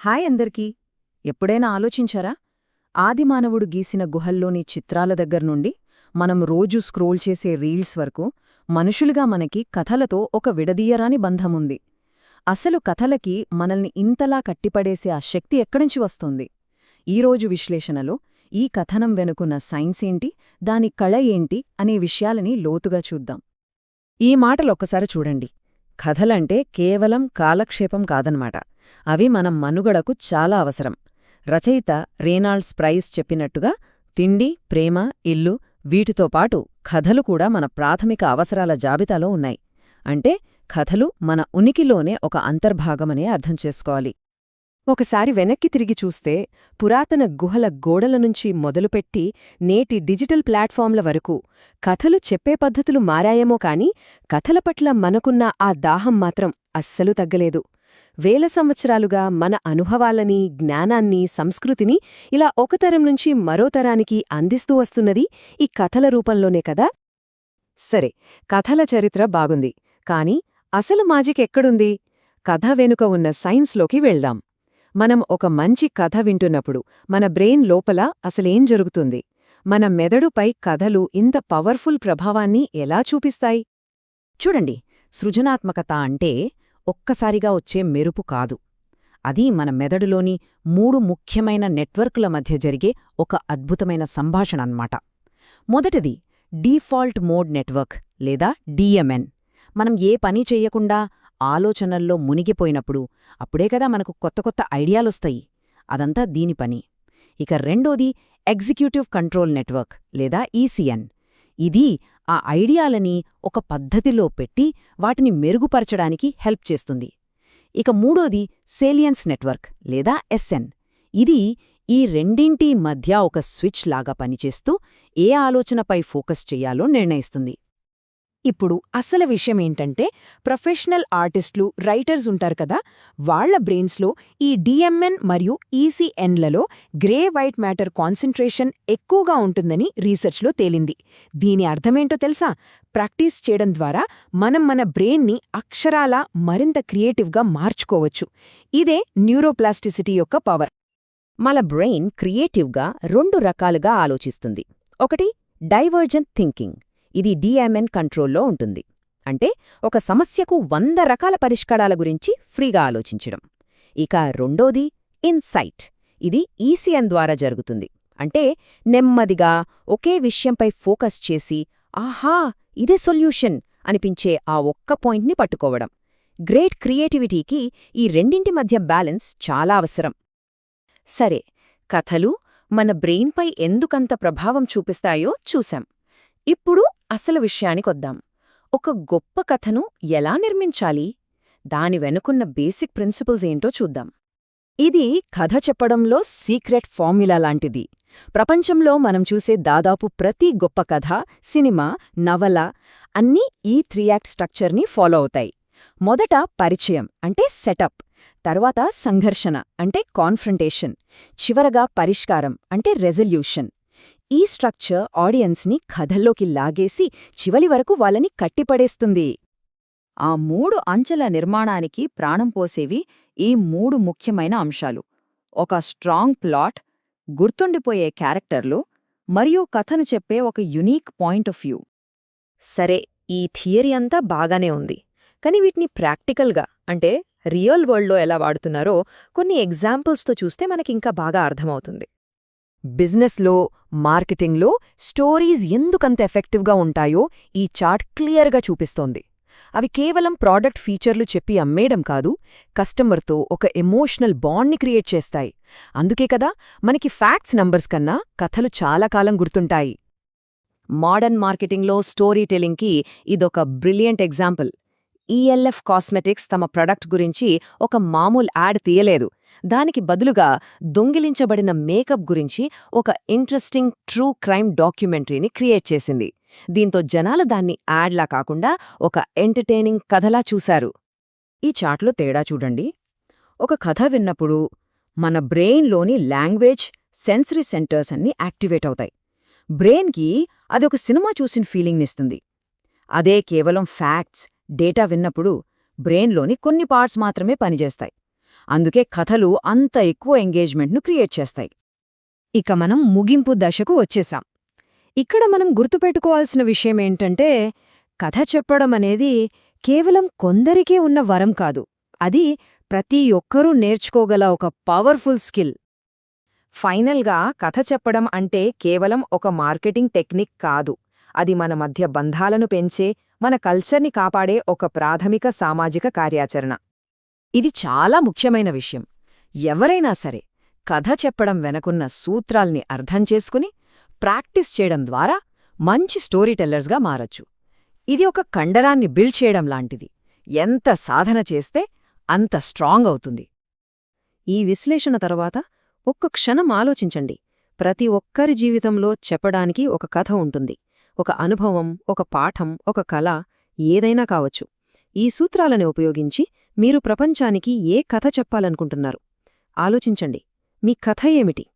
Hi అందరికీ. ఎప్పుడైనా ఆలోచించారా? ఆదిమానవుడు గీసిన గుహల్లోని చిత్రాల దగ్గర్నుండి మనం రోజూ స్క్రోల్ చేసే రీల్స్ వరకు మనుషులుగా మనకి కథలతో ఒక విడదీయరాని బంధముంది. అసలు కథలకి మనల్ని ఇంతలా కట్టిపడేసే ఆ శక్తి ఎక్కడినుంచి వస్తోంది? ఈరోజు విశ్లేషణలో ఈ కథనం వెనుకున్న సైన్సేంటి, దాని కళ ఏంటి అనే విషయాలని లోతుగా చూద్దాం. ఈ మాటలొక్కసారి చూడండి. కథలంటే కేవలం కాలక్షేపం కాదన్నమాట. అవి మనం మనుగడకు చాలా అవసరం. రచయిత రేనాల్డ్స్ ప్రైస్ చెప్పినట్టుగా తిండి, ప్రేమ, ఇల్లు వీటితో పాటు కథలు కూడా మన ప్రాథమిక అవసరాల జాబితాలో ఉన్నాయి. అంటే కథలు మన ఉనికిలోనే ఒక అంతర్భాగమనే అర్థం చేసుకోవాలి. ఒకసారి వెనక్కి తిరిగి చూస్తే పురాతన గుహల గోడల నుంచి మొదలుపెట్టి నేటి డిజిటల్ ప్లాట్ఫామ్ల వరకు కథలు చెప్పే పద్ధతులు మారాయేమో కాని కథల పట్ల మనకున్న ఆ దాహం మాత్రం అస్సలు తగ్గలేదు. వేల సంవత్సరాలుగా మన అనుభవాలని, జ్ఞానాన్ని, సంస్కృతిని ఇలా ఒక తరం నుంచి మరో తరానికి అందిస్తూ వస్తున్నది ఈ కథల రూపంలోనే కదా. సరే, కథల చరిత్ర బాగుంది, కాని అసలు మాజిక్ ఎక్కడుంది? కథ వెనుక ఉన్న సైన్స్లోకి వెళ్దాం. మనం ఒక మంచి కథ వింటున్నప్పుడు మన బ్రెయిన్ లోపల అసలేం జరుగుతుంది? మన మెదడుపై కథలు ఇంత పవర్ఫుల్ ప్రభావాన్ని ఎలా చూపిస్తాయి? చూడండి, సృజనాత్మకత అంటే ఒక్కసారిగా వచ్చే మెరుపు కాదు. అది మన మెదడులోని 3 ముఖ్యమైన నెట్వర్క్ల మధ్య జరిగే ఒక అద్భుతమైన సంభాషణ అన్నమాట. మొదటిది డీఫాల్ట్ మోడ్ నెట్వర్క్ లేదా డిఎంఎన్. మనం ఏ పని చెయ్యకుండా ఆలోచనల్లో మునిగిపోయినప్పుడు అప్పుడే కదా మనకు కొత్త కొత్త ఐడియాలొస్తాయి. అదంతా దీని పని. ఇక రెండోది ఎగ్జిక్యూటివ్ కంట్రోల్ నెట్వర్క్ లేదా ఈసీఎన్. ఇది ఆ ఐడియాలని ఒక పద్ధతిలో పెట్టి వాటిని మెరుగుపరచడానికి హెల్ప్ చేస్తుంది. ఇక మూడోది సేలియన్స్ నెట్వర్క్ లేదా ఎస్ఎన్. ఇది ఈ రెండింటి మధ్య ఒక స్విచ్ లాగా పనిచేస్తూ ఏ ఆలోచనపై ఫోకస్ చెయ్యాలో నిర్ణయిస్తుంది. ఇప్పుడు అసలు విషయమేంటంటే, ప్రొఫెషనల్ ఆర్టిస్టులు, రైటర్స్ ఉంటారు కదా, వాళ్ల బ్రెయిన్స్లో ఈ డిఎంఎన్ మరియు ఈసీఎన్లలో గ్రే వైట్ మ్యాటర్ కాన్సంట్రేషన్ ఎక్కువగా ఉంటుందని రీసెర్చ్లో తేలింది. దీని అర్థమేంటో తెలుసా? ప్రాక్టీస్ చేయడం ద్వారా మనం మన బ్రెయిన్ని అక్షరాలా మరింత క్రియేటివ్గా మార్చుకోవచ్చు. ఇదే న్యూరోప్లాస్టిసిటీ యొక్క పవర్. మన బ్రెయిన్ క్రియేటివ్గా 2 రకాలుగా ఆలోచిస్తుంది. ఒకటి డైవర్జెంట్ థింకింగ్. ఇది డిఎంఎన్ కంట్రోల్లో ఉంటుంది. అంటే ఒక సమస్యకు 100 రకాల పరిష్కారాల గురించి ఫ్రీగా ఆలోచించడం. ఇక రెండోది ఇన్సైట్. ఇది ఈసీఎన్ ద్వారా జరుగుతుంది. అంటే నెమ్మదిగా ఒకే విషయంపై ఫోకస్ చేసి ఆహా, ఇదే సొల్యూషన్ అనిపించే ఆ ఒక్క పాయింట్ని పట్టుకోవడం. గ్రేట్ క్రియేటివిటీకి ఈ రెండింటి మధ్య బ్యాలెన్స్ చాలా అవసరం. సరే, కథలు మన బ్రెయిన్పై ఎందుకంత ప్రభావం చూపిస్తాయో చూశాం. ఇప్పుడు అసలు విషయానికొద్దాం. ఒక గొప్ప కథను ఎలా నిర్మించాలి? దాని వెనుకున్న బేసిక్ ప్రిన్సిపల్స్ ఏంటో చూద్దాం. ఇది కథ చెప్పడంలో సీక్రెట్ ఫార్ములా లాంటిది. ప్రపంచంలో మనం చూసే దాదాపు ప్రతి గొప్ప కథ, సినిమా, నవల అన్నీ ఈ 3 యాక్ట్ స్ట్రక్చర్ని ఫాలో అవుతాయి. మొదట పరిచయం అంటే సెటప్, తర్వాత సంఘర్షణ అంటే కాన్ఫ్రంటేషన్, చివరగా పరిష్కారం అంటే రెజల్యూషన్. ఈ స్ట్రక్చర్ ఆడియన్స్ని కథల్లోకి లాగేసి చివలి వరకు వాళ్ళని కట్టిపడేస్తుంది. ఆ 3 అంచెల నిర్మాణానికి ప్రాణం పోసేవి ఈ 3 ముఖ్యమైన అంశాలు: ఒక స్ట్రాంగ్ ప్లాట్, గుర్తుండిపోయే క్యారెక్టర్లు, మరియు కథను చెప్పే ఒక యునీక్ పాయింట్ ఆఫ్ వ్యూ. సరే, ఈ థియరీ అంతా బాగానే ఉంది, కానీ వీటిని ప్రాక్టికల్గా అంటే రియల్ వరల్డ్లో ఎలా వాడుతున్నారో కొన్ని ఎగ్జాంపుల్స్తో చూస్తే మనకింకా బాగా అర్థమవుతుంది. బిజినెస్లో, మార్కెటింగ్లో స్టోరీస్ ఎందుకంత ఎఫెక్టివ్గా ఉంటాయో ఈ చార్ట్ క్లియర్గా చూపిస్తోంది. అవి కేవలం ప్రోడక్ట్ ఫీచర్లు చెప్పి అమ్మేయడం కాదు, కస్టమర్తో ఒక ఎమోషనల్ బాండ్ని క్రియేట్ చేస్తాయి. అందుకే కదా మనకి ఫ్యాక్ట్స్ నంబర్స్ కన్నా కథలు చాలా కాలం గుర్తుంటాయి. మోడర్న్ మార్కెటింగ్లో స్టోరీ టెల్లింగ్కి ఇదొక బ్రిలియంట్ ఎగ్జాంపుల్. ఈఎల్ఎఫ్ కాస్మెటిక్స్ తమ ప్రొడక్ట్ గురించి ఒక మామూలు యాడ్ తీయలేదు. దానికి బదులుగా దొంగిలించబడిన మేకప్ గురించి ఒక ఇంట్రెస్టింగ్ ట్రూ క్రైమ్ డాక్యుమెంటరీని క్రియేట్ చేసింది. దీంతో జనాలు దాన్ని యాడ్లా కాకుండా ఒక ఎంటర్టైనింగ్ కథలా చూశారు. ఈ చార్ట్లో తేడా చూడండి. ఒక కథ విన్నప్పుడు మన బ్రెయిన్లోని లాంగ్వేజ్, సెన్సరీ సెంటర్స్ అన్నీ యాక్టివేట్ అవుతాయి. బ్రెయిన్కి అదొక సినిమా చూసిన ఫీలింగ్నిస్తుంది. అదే కేవలం ఫ్యాక్ట్స్, డేటా విన్నప్పుడు బ్రెయిన్లోని కొన్ని పార్ట్స్ మాత్రమే పనిచేస్తాయి. అందుకే కథలు అంత ఎక్కువ ఎంగేజ్మెంట్ను క్రియేట్ చేస్తాయి. ఇక మనం ముగింపు దశకు వచ్చేశాం. ఇక్కడ మనం గుర్తుపెట్టుకోవాల్సిన విషయమేంటంటే, కథ చెప్పడం అనేది కేవలం కొందరికే ఉన్న వరం కాదు. అది ప్రతి ఒక్కరూ నేర్చుకోగల ఒక పవర్ఫుల్ స్కిల్. ఫైనల్గా కథ చెప్పడం అంటే కేవలం ఒక మార్కెటింగ్ టెక్నిక్ కాదు. అది మన మధ్య బంధాలను పెంచే, మన కల్చర్ని కాపాడే ఒక ప్రాథమిక సామాజిక కార్యాచరణ. ఇది చాలా ముఖ్యమైన విషయం. ఎవరైనా సరే కథ చెప్పడం వెనకున్న సూత్రాల్ని అర్థం చేసుకుని ప్రాక్టీస్ చేయడం ద్వారా మంచి స్టోరీ టెల్లర్స్గా మారొచ్చు. ఇది ఒక కండరాన్ని బిల్డ్ చేయడం లాంటిది. ఎంత సాధన చేస్తే అంత స్ట్రాంగ్ అవుతుంది. ఈ విశ్లేషణ తర్వాత ఒక్క క్షణం ఆలోచించండి. ప్రతి ఒక్కరి జీవితంలో చెప్పడానికి ఒక కథ ఉంటుంది. ఒక అనుభవం, ఒక పాఠం, ఒక కళ, ఏదైనా కావచ్చు. ఈ సూత్రాలను ఉపయోగించి మీరు ప్రపంచానికి ఏ కథ చెప్పాలనుకుంటున్నారు? ఆలోచించండి. మీ కథ ఏమిటి?